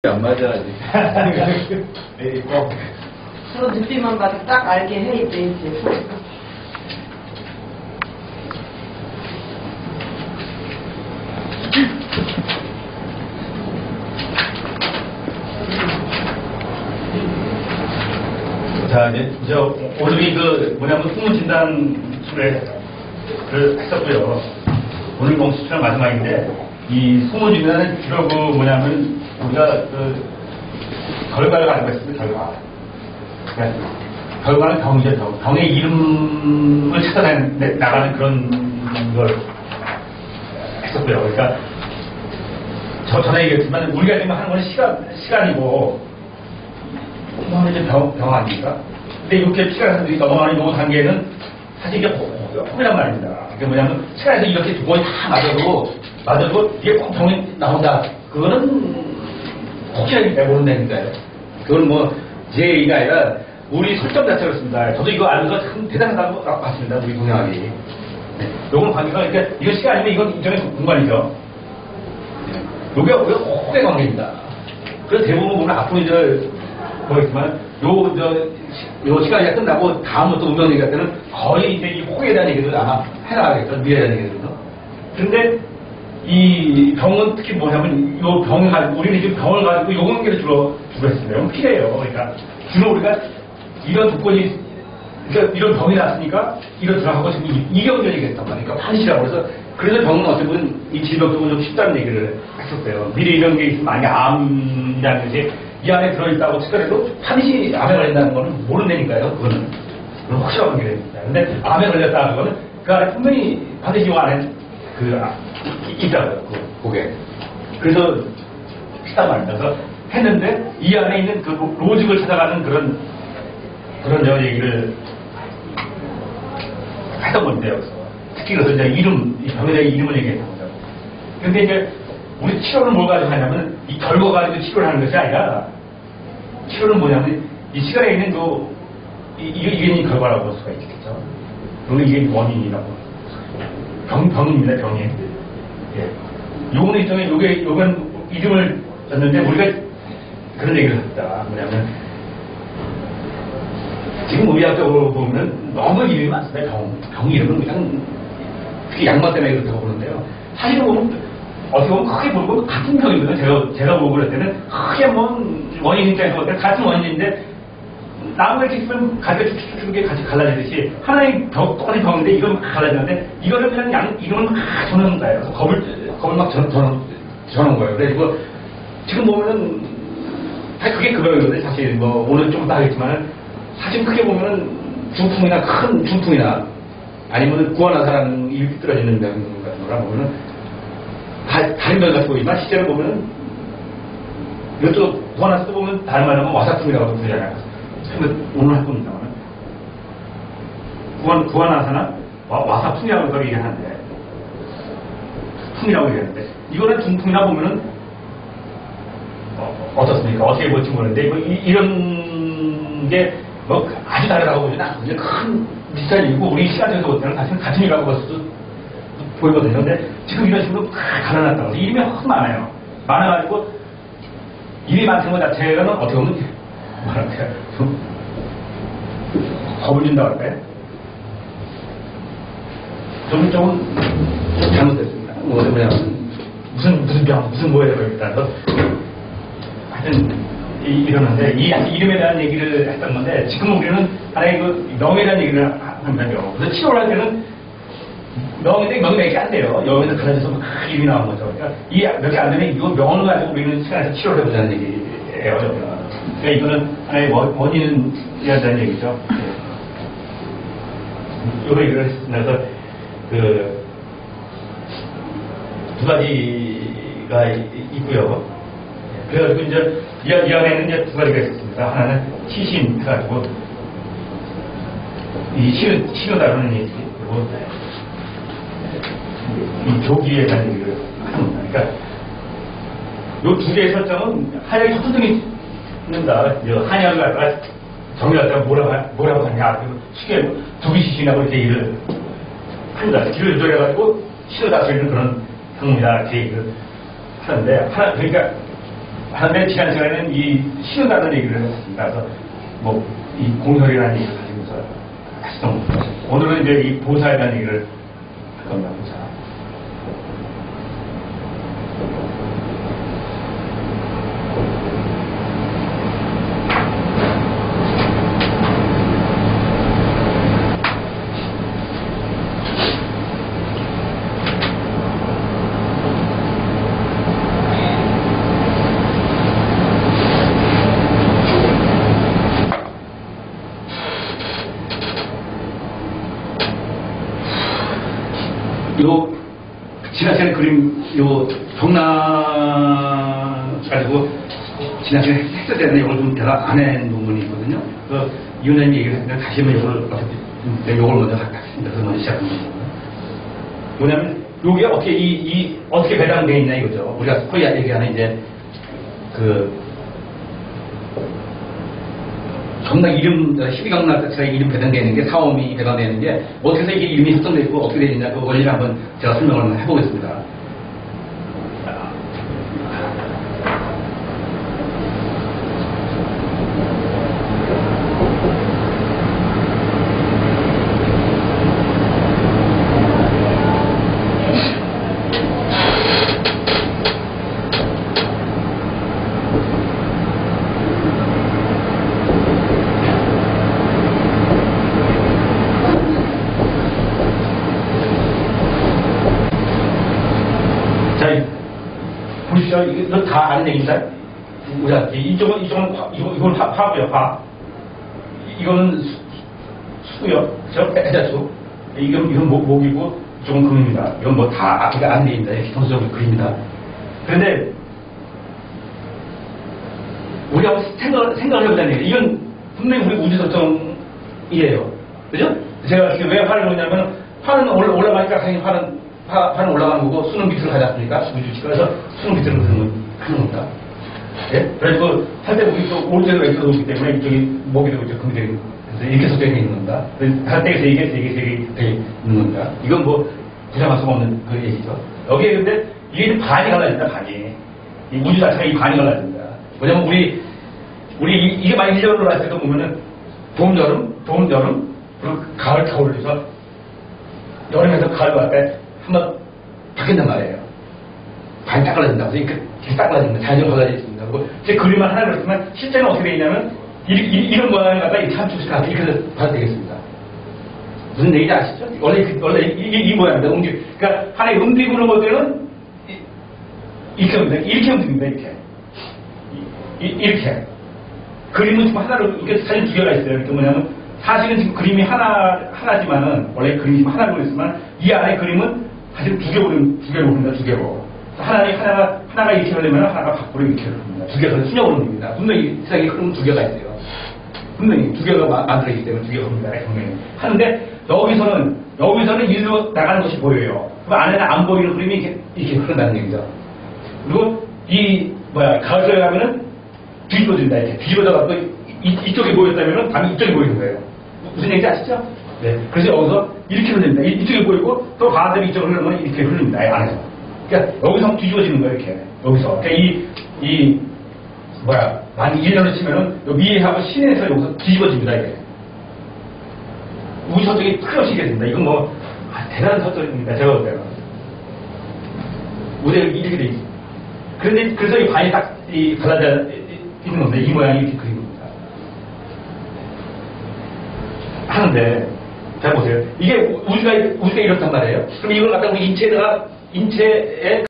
안 맞아 아직. 저 느낌만 봐도 딱 알게 해 이제. 자, 이제 오늘이 뭐냐면 후문 진단술을 했었고요. 오늘 공수처는 마지막인데, 이 후문 진단은 주로 뭐냐면 우리가 결과를 가지고 있습니다. 결과. 그러니까 결과는 병이죠. 병의 이름을 찾아나가는 그런 걸 했었고요. 그러니까 전에 얘기했지만 우리가 지금 하는 건 시간이고, 뭐 이제 병 아닙니까? 근데 이렇게 시간에서 넘어가는 요 단계는 사실 이게 혹이란 말입니다. 그게 뭐냐면 시간에서 이렇게 두 번이 다 맞아도 이게 꼭 병이 나온다. 그거는 혹시나 내보는다니까요. 그건 뭐 제 얘기가 아니라 우리 설정 자체가 그렇습니다. 저도 이거 알면서 참 대단하다고 봤습니다. 우리 동양학이. 네. 요건 관계가 그러니까 이거 시간이면 이건 일종의 공간이죠. 네. 요게 혹의 관계입니다. 그래서 대부분 보면 앞으로 이제 보겠지만 요 시간이 끝나고 다음부터 운명 얘기할 때는 거의 이제 이 혹에 대한 얘기를 아마 해나가겠죠. 미래에 대한 얘기들도. 근데 이 병은 특히 뭐냐면 요 병을 가지고 우리는 지금 병을 가지고 요 관계를 주로 했습니다. 이건 피해예요. 그러니까 주로 우리가 이런 조건이 그러니까 이런 병이 났으니까 이런 들어가고 지금 이경련이겠단 말이에요. 그러니까 환시라고 그래서 병은 어떻게 보면 이 질병도 좀 쉽다는 얘기를 했었어요. 미래 이런 게 있으면 만약에 암이라는 것이 이 안에 들어있다고 치더라도 반드시 암에 걸린다는 거는 모른다니까요. 그거는 확실한 관계가 됩니다. 근데 암에 걸렸다는 거는 그 안에 분명히 반드시 이 안에 있다고요. 그게. 그래서 했단 말입니다. 그래서 했는데 이 안에 있는 그 로직을 찾아가는 그런 얘기를 했던 건데요. 특히 그래서 이제 이 병에 대한 이름을 얘기했던 거죠. 근데 이제 우리 치료는 뭘 가지고 하냐면 이 결과 가지고 치료를 하는 것이 아니라 치료는 뭐냐면 이 시간에 있는 이게 결과라고 볼 수가 있겠죠. 그리고 이게 원인이라고. 병입니다, 병이. 예. 요거는 일종의 요건 이름을 줬는데 우리가 그런 얘기를 했다. 뭐냐면 지금 의학적으로 보면 너무 이름이 많습니다. 병 이름은 그냥 특히 약만 때문에 그렇다고 보는데요. 사실은 보면 어떻게 보면 크게 보고 같은 병이거든요. 제가 보고 그럴 때는 크게 원인 입장에서 볼 때는 같은 원인인데 나무가 이렇게 있으면 가지가 쭉쭉쭉게 같이 갈라지듯이 하나의 똑같은 병인데 이건 갈라지는데 이거는 그냥 이름을 막 전하는 거예요. 겁을 막 전하는 거예요. 그래서 지금 보면은 다 그게 그 병이거든요. 사실 뭐 오늘 좀 나겠지만 사실 크게 보면은 중풍이나 큰 중풍이나 아니면 구안화사라는 일이 떨어지는 병 같은 거라 보면은 다른 병 같은 거지만 실제로 보면은 이것도 구안화사도 보면 다른 말하면 와사풍이라고 부르잖아요. 오늘 할 겁니다만 구안화사나 와사풍이라고 얘기하는데 풍이라고 얘기하는데 이거는 중풍이나 보면은 어떻습니까? 어떻게 볼지 모르는데 이런 게 뭐 아주 다르다고 보지는 않거든요. 큰 비슷한 일이고 우리 시간에서 볼 때는 사실은 같은 일이라고 볼 수도 보이거든요. 근데 지금 이런 식으로 갈라놨다고 해서 이름이 확 많아요. 많아가지고 일이 많은 것 자체는 어떻게 보면 뭐랄까요? 겁을 준다고 할까요? 좀 잘못됐습니다. 무슨 병, 무슨 뭐예요, 따라서. 하여튼, 이러는데, 이 이름에 대한 얘기를 했던 건데, 지금 우리는 하나의 명에 대한 얘기를 한다며. 그래서 치료를 할 때는 명이 몇 개 안 돼요. 여기서 갈라져서 막 이름이 나온 거죠. 그러니까 이 몇 개 안 되면 이거 명을 가지고 우리는 시간에서 치료를 해보자는 얘기예요. 그러니까 이거는 하나의 원인이라는 대한 얘기죠. 이거 얘기를 했으면서 두 가지가 있고요. 그래가지고 이제 이 안에는 이제 두 가지가 있었습니다. 하나는 시신 해가지고 이 신을 다루는 얘기 그리고 이 조기에 대한 얘기를 하는 겁니다. 그러니까 요 두 개의 설정은 한약이 초등이 있는다. 한약을 갖다가 정리할 때 뭐라고 하냐. 쉽게 두기시신이라고 이렇게 얘기를 합니다. 기를 조절해가지고 신을 다스리는 그런 학문이다. 이렇게 얘기를 하는데, 그러니까 하는데 지난 시간에는 이 신우라는 얘기를 했습니다. 그래서 뭐 이 공혈이라는 얘기를 가지고서 다시 좀 오늘은 이제 이 보사에 대한 얘기를 할 겁니다. 보사. 요 지난 시간에 그림 요 정남 가지고 지난 시간에 했을 때는 이걸 좀 대답 안 한 부분이 있거든요. 그 이원장님이 얘기를 했는데 다시 한번 이걸 어차피 요걸 먼저 하겠습니다. 그래서 먼저 시작합니다. 뭐냐면 요게 어떻게 어떻게 배당되어 있냐 이거죠. 우리가 소위 얘기하는 이제 그 정당 이름, 12강락자의 이름 배당되어 있는 게 사오미 배당되어 있는 게 어떻게 해서 이게 이름이 협정되어 있고 어떻게 되어 있냐 그 원리를 한번 제가 설명을 한번 해보겠습니다. 보시죠. 이거 다 아는 얘기입니다. 우리가 이쪽은 이건 화고요. 화. 이거는 수고요. 저 해자수. 이건 목이고 이쪽은 금입니다. 이건 뭐 다 아는 얘기입니다. 기본적으로 그립니다. 그런데 우리가 생각을 해보자는 얘기. 이건 분명히 우리 우주설정이에요. 그죠? 제가 왜 화를 넣냐면 화는 올라가니까 당연히 화는 올라가는 거고 수는 밑으로 가지 않습니까? 우주치가. 그래서 수는 밑으로 하는 겁니다. 예? 그래서 할 때 우리 또 오른쪽에 왼쪽으로 오기 때문에 이쪽이 목이 되고 이쪽 금이 되고 그래서 이렇게 설정이 있는 겁니다. 할 때 세 개 되어 있는 겁니다. 이건 뭐 부정할 수가 없는 그 얘기죠. 여기에 근데 이게 반이 갈라진다, 반이. 이 우주 자체가 이 반이 갈라집니다. 왜냐면 우리 이게 만약 1년으로 했을 때 보면은 봄, 여름, 그리고 가을, 겨울 해서 여름에서 가을 갈때 한번 바뀐단 말이에요. 반이 딱 갈라진다고. 그러니까 딱 갈라집니다. 자연적으로 갈라집니다. 제 그림만 하나 그렇지만 실제는 어떻게 되냐면 이런 모양을 갖다 이렇게 한 축씩 이렇게 해서 봐도 되겠습니다. 무슨 얘기인지 아시죠? 원래 이 모양입니다. 그러니까 하나의 움직이는 것들은 이렇게 움직입니다. 이렇게 움직입니다. 이렇게. 그림은 지금 하나로, 이게 사진 두 개가 있어요. 그러니까 뭐냐면 사실은 지금 그림이 하나지만은 원래 그림이 하나로 있지만 이 안에 그림은 사실 두 개로 그립니다. 두 개로. 하나가 이렇게 하려면 하나가 밖으로 이렇게 그립니다. 두 개가 순역으로 그립니다. 분명히 세상에 그림 두 개가 있어요. 분명히 두 개가 만들어지기 때문에 두 개가 그립니다. 분명히. 하는데 여기서는 일로 나가는 것이 보여요. 그럼 안에는 안 보이는 그림이 이렇게 흐른다는 얘기죠. 그리고 가을에 가면은 뒤집어진다. 이렇게 뒤집어져갖고 이쪽이 보였다면은 밤이 이쪽이 보이는 거예요. 무슨 얘기인지 아시죠? 네. 그래서 여기서 이렇게 흘립니다. 이쪽이 보이고 또 반대로 이쪽으로 흐르면 이렇게 흐릅니다. 안에서. 그러니까 여기서 뒤집어지는 거예요. 이렇게. 여기서. 그러니까 만 1년을 치면은 미하고 신에서 여기서 뒤집어집니다. 이게. 우주 설정이 틀림없이 이게 됩니다. 이건 뭐 대단한 설정입니다. 제가 볼 때는. 우주가 이렇게 돼 있어요. 그래서 이 반이 딱 갈라져 있는 건데 이 모양이 이렇게 그린 겁니다. 하는데 잘 보세요. 이게 우주가 이렇단 말이에요. 그럼 이걸 갖다 우리 인체에